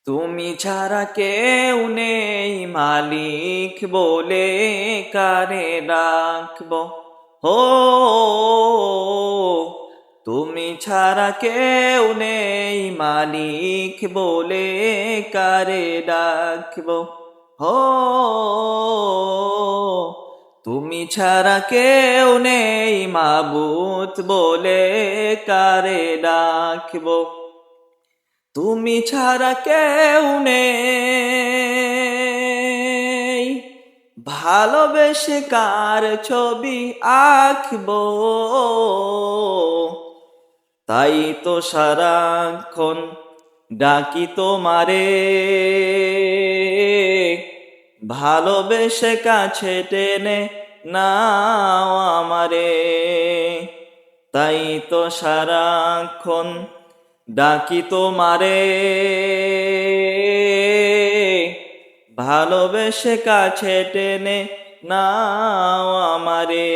তুমি ছাড়া কেউ নেই মালিক বলে কারে ডাকবো হো। তুমি ছাড়া কেউ নেই মালিক বলে কারে ডাকবো হো। তুমি ছাড়া কেউ নেই মাবুদ বলে কারে ডাকবো। তুমি ছাড়া কেউ নেই ভালোবেসে কার ছবি আঁকবো। তাই তো সারাক্ষণ ডাকি তোমারে, ভালোবেসে কাছে টেনে নাও আমারে। তাই তো সারাক্ষণ ডাকি তোমারে, ভালোবেসে কাছে টেনে নাও আমারে।